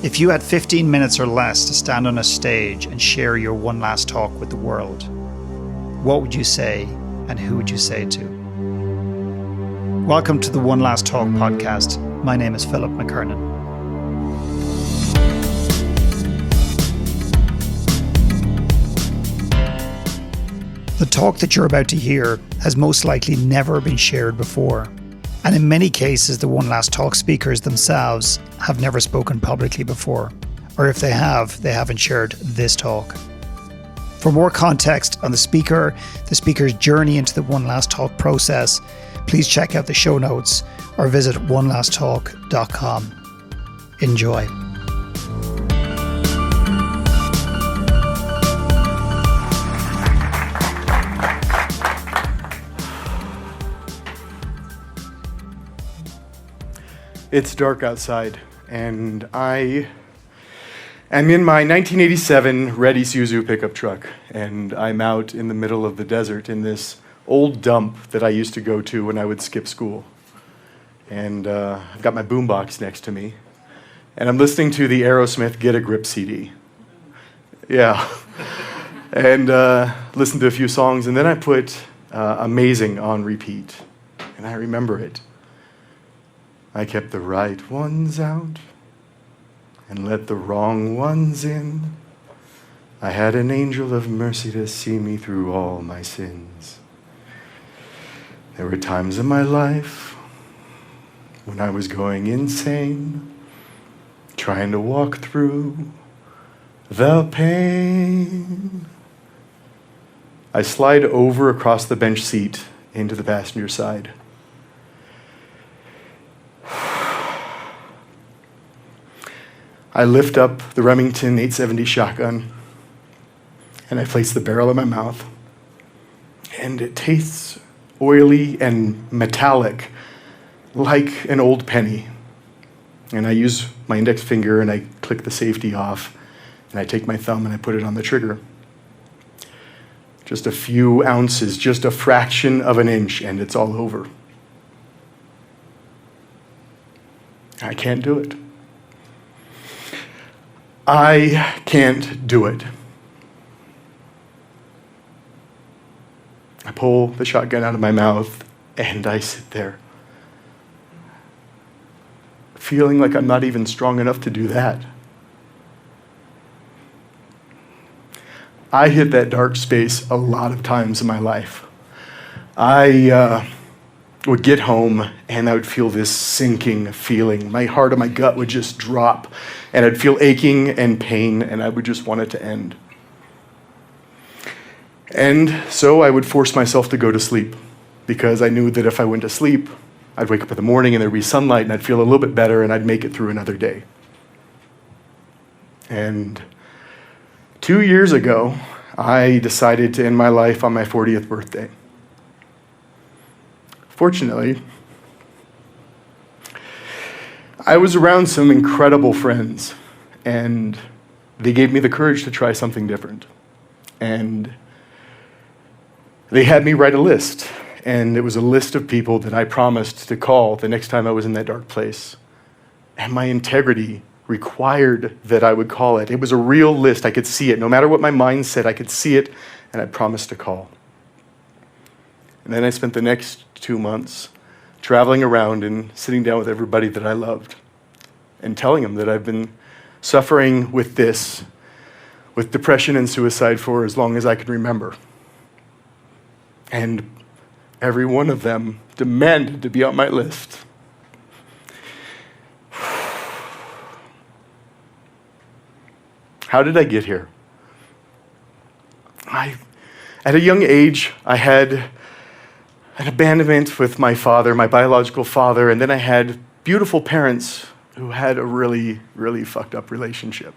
If you had 15 minutes or less to stand on a stage and share your one last talk with the world, what would you say and who would you say to? Welcome to the One Last Talk podcast. My name is Philip McKernan. The talk that you're about to hear has most likely never been shared before. And in many cases, the One Last Talk speakers themselves have never spoken publicly before. Or if they have, they haven't shared this talk. For more context on the speaker's journey into the One Last Talk process, please check out the show notes or visit onelasttalk.com. Enjoy. It's dark outside, and I am in my 1987 red Isuzu pickup truck, and I'm out in the middle of the desert in this old dump that I used to go to when I would skip school. And I've got my boombox next to me, and I'm listening to the Aerosmith Get a Grip CD. Yeah. And listen to a few songs, and then I put Amazing on repeat, and I remember it. I kept the right ones out and let the wrong ones in. I had an angel of mercy to see me through all my sins. There were times in my life when I was going insane, trying to walk through the pain. I slide over across the bench seat into the passenger side. I lift up the Remington 870 shotgun, and I place the barrel in my mouth, and it tastes oily and metallic, like an old penny. And I use my index finger, and I click the safety off, and I take my thumb, and I put it on the trigger. Just a few ounces, just a fraction of an inch, and it's all over. I can't do it. I can't do it. I pull the shotgun out of my mouth and I sit there, feeling like I'm not even strong enough to do that. I hit that dark space a lot of times in my life. I would get home and I would feel this sinking feeling. My heart and my gut would just drop, and I'd feel aching and pain, and I would just want it to end. And so I would force myself to go to sleep, because I knew that if I went to sleep, I'd wake up in the morning and there'd be sunlight and I'd feel a little bit better and I'd make it through another day. And 2 years ago, I decided to end my life on my 40th birthday. Fortunately, I was around some incredible friends, and they gave me the courage to try something different. And they had me write a list, and it was a list of people that I promised to call the next time I was in that dark place. And my integrity required that I would call it. It was a real list. I could see it. No matter what my mind said, I could see it, and I promised to call. And then I spent the next 2 months traveling around and sitting down with everybody that I loved and telling them that I've been suffering with depression and suicide for as long as I can remember. And every one of them demanded to be on my list. How did I get here? At a young age, I had an abandonment with my father, my biological father, and then I had beautiful parents who had a really, really fucked up relationship.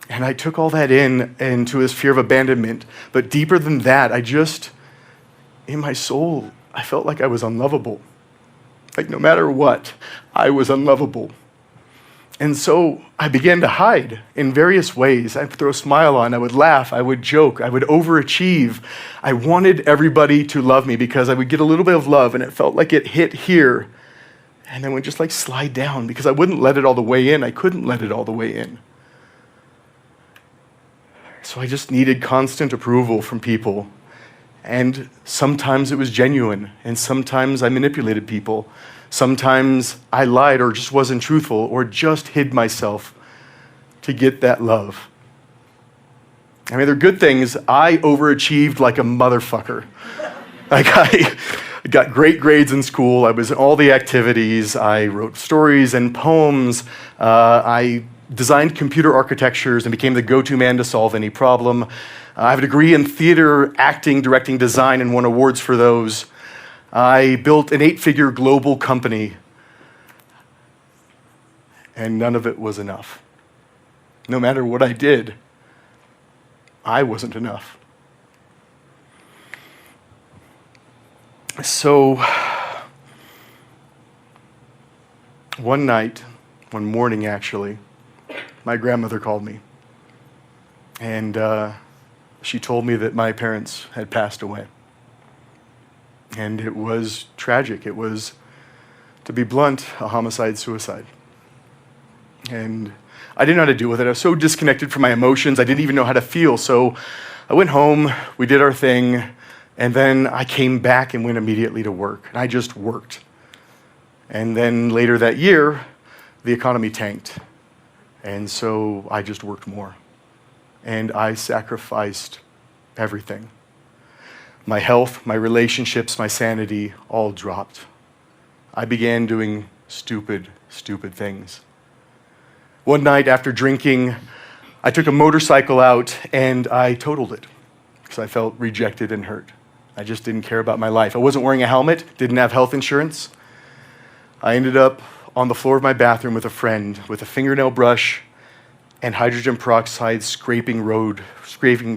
And I took all that into this fear of abandonment. But deeper than that, in my soul, I felt like I was unlovable. Like no matter what, I was unlovable. And so I began to hide in various ways. I'd throw a smile on, I would laugh, I would joke, I would overachieve. I wanted everybody to love me because I would get a little bit of love and it felt like it hit here and then would just like slide down because I wouldn't let it all the way in. I couldn't let it all the way in. So I just needed constant approval from people. And sometimes it was genuine, and sometimes I manipulated people. Sometimes I lied or just wasn't truthful or just hid myself to get that love. I mean, they're good things. I overachieved like a motherfucker. Like I got great grades in school. I was in all the activities. I wrote stories and poems. I designed computer architectures and became the go-to man to solve any problem. I have a degree in theater, acting, directing, design, and won awards for those. I built an 8-figure global company, and none of it was enough. No matter what I did, I wasn't enough. So, one morning actually, my grandmother called me, and she told me that my parents had passed away. And it was tragic. It was, to be blunt, a homicide-suicide. And I didn't know how to deal with it. I was so disconnected from my emotions, I didn't even know how to feel. So I went home, we did our thing, and then I came back and went immediately to work. And I just worked. And then later that year, the economy tanked. And so I just worked more. And I sacrificed everything. My health, my relationships, my sanity all dropped. I began doing stupid things. One night after drinking, I took a motorcycle out and I totaled it because I felt rejected and hurt. I just didn't care about my life. I wasn't wearing a helmet, didn't have health insurance. I ended up on the floor of my bathroom with a friend with a fingernail brush and hydrogen peroxide scraping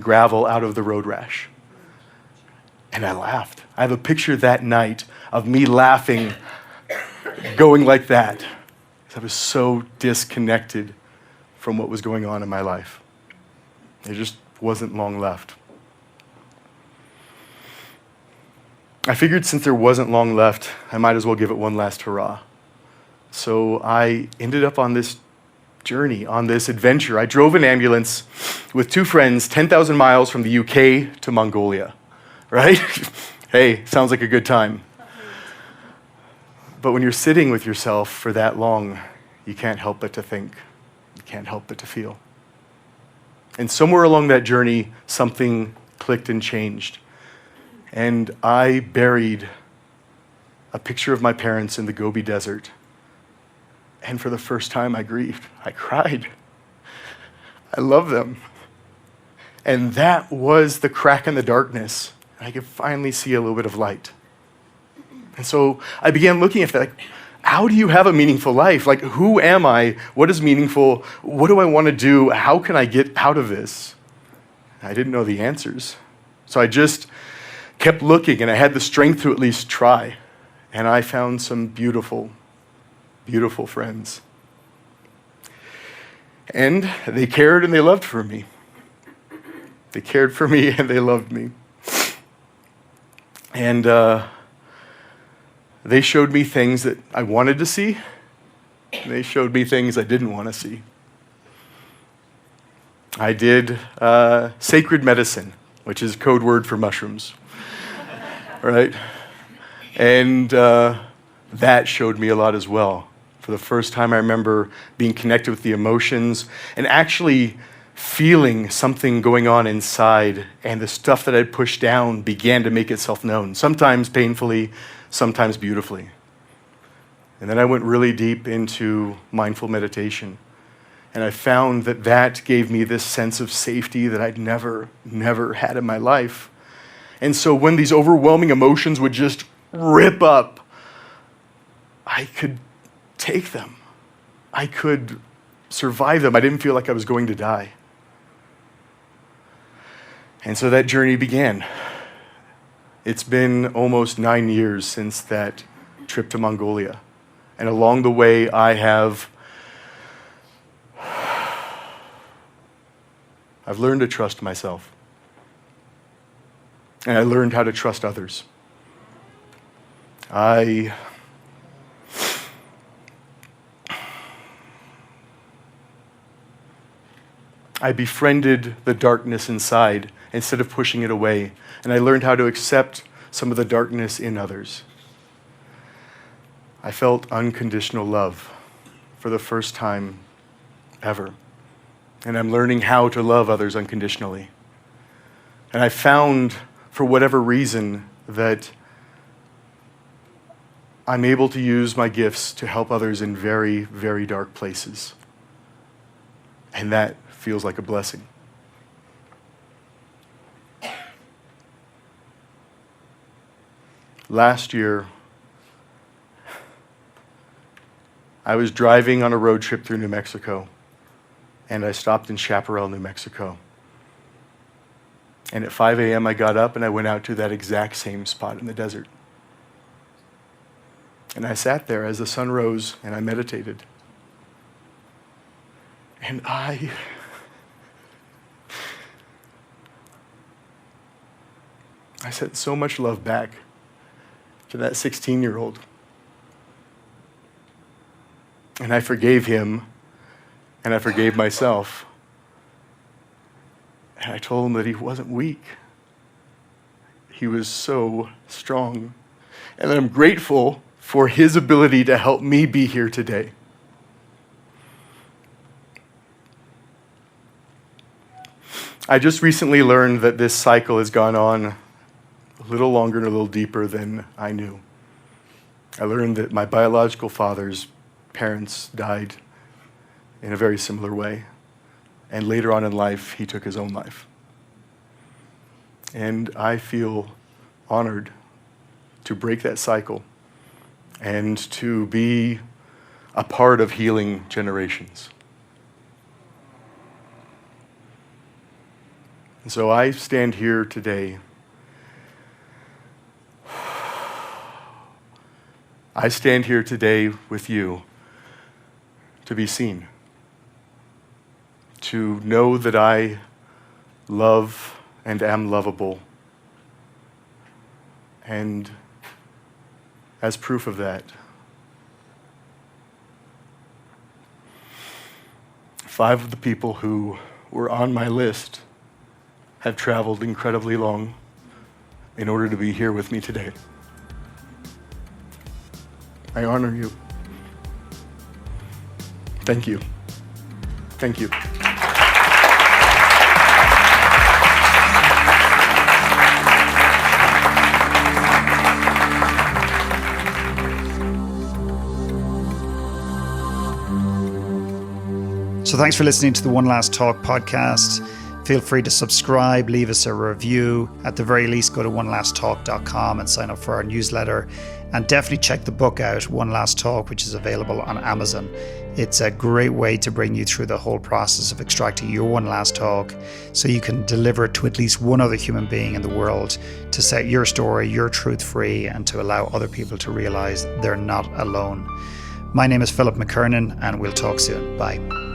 gravel out of the road rash. And I laughed. I have a picture that night of me laughing, going like that. I was so disconnected from what was going on in my life. There just wasn't long left. I figured since there wasn't long left, I might as well give it one last hurrah. So I ended up on this journey, on this adventure. I drove an ambulance with 2 friends 10,000 miles from the UK to Mongolia, right? Hey, sounds like a good time. But when you're sitting with yourself for that long, you can't help but to think. You can't help but to feel. And somewhere along that journey, something clicked and changed. And I buried a picture of my parents in the Gobi Desert. And for the first time, I grieved. I cried. I love them. And that was the crack in the darkness. I could finally see a little bit of light. And so I began looking at that, like, how do you have a meaningful life? Like, who am I? What is meaningful? What do I want to do? How can I get out of this? I didn't know the answers. So I just kept looking, and I had the strength to at least try. And I found some beautiful, beautiful friends. And they cared and they loved for me. They cared for me and they loved me. And they showed me things that I wanted to see. They showed me things I didn't want to see. I did sacred medicine, which is code word for mushrooms, right? And that showed me a lot as well. For the first time, I remember being connected with the emotions and actually feeling something going on inside, and the stuff that I'd pushed down began to make itself known, sometimes painfully, sometimes beautifully. And then I went really deep into mindful meditation, and I found that that gave me this sense of safety that I'd never had in my life. And so when these overwhelming emotions would just rip up, I could take them. I could survive them. I didn't feel like I was going to die. And so that journey began. It's been almost 9 years since that trip to Mongolia. And along the way, I've learned to trust myself. And I learned how to trust others. I I befriended the darkness inside instead of pushing it away, and I learned how to accept some of the darkness in others. I felt unconditional love for the first time ever, and I'm learning how to love others unconditionally. And I found, for whatever reason, that I'm able to use my gifts to help others in very, very dark places. And that feels like a blessing. Last year, I was driving on a road trip through New Mexico, and I stopped in Chaparral, New Mexico. And at 5 a.m. I got up and I went out to that exact same spot in the desert. And I sat there as the sun rose and I meditated. And I sent so much love back to that 16-year-old. And I forgave him, and I forgave myself. And I told him that he wasn't weak. He was so strong. And that I'm grateful for his ability to help me be here today. I just recently learned that this cycle has gone on a little longer and a little deeper than I knew. I learned that my biological father's parents died in a very similar way. And later on in life, he took his own life. And I feel honored to break that cycle and to be a part of healing generations. And so I stand here today. I stand here today with you to be seen, to know that I love and am lovable. And as proof of that, 5 of the people who were on my list have traveled incredibly long in order to be here with me today. I honor you. Thank you. Thank you. So thanks for listening to the One Last Talk podcast. Feel free to subscribe, leave us a review. At the very least, go to onelasttalk.com and sign up for our newsletter. And definitely check the book out, One Last Talk, which is available on Amazon. It's a great way to bring you through the whole process of extracting your one last talk so you can deliver it to at least one other human being in the world to set your story, your truth free, and to allow other people to realize they're not alone. My name is Philip McKernan, and we'll talk soon. Bye.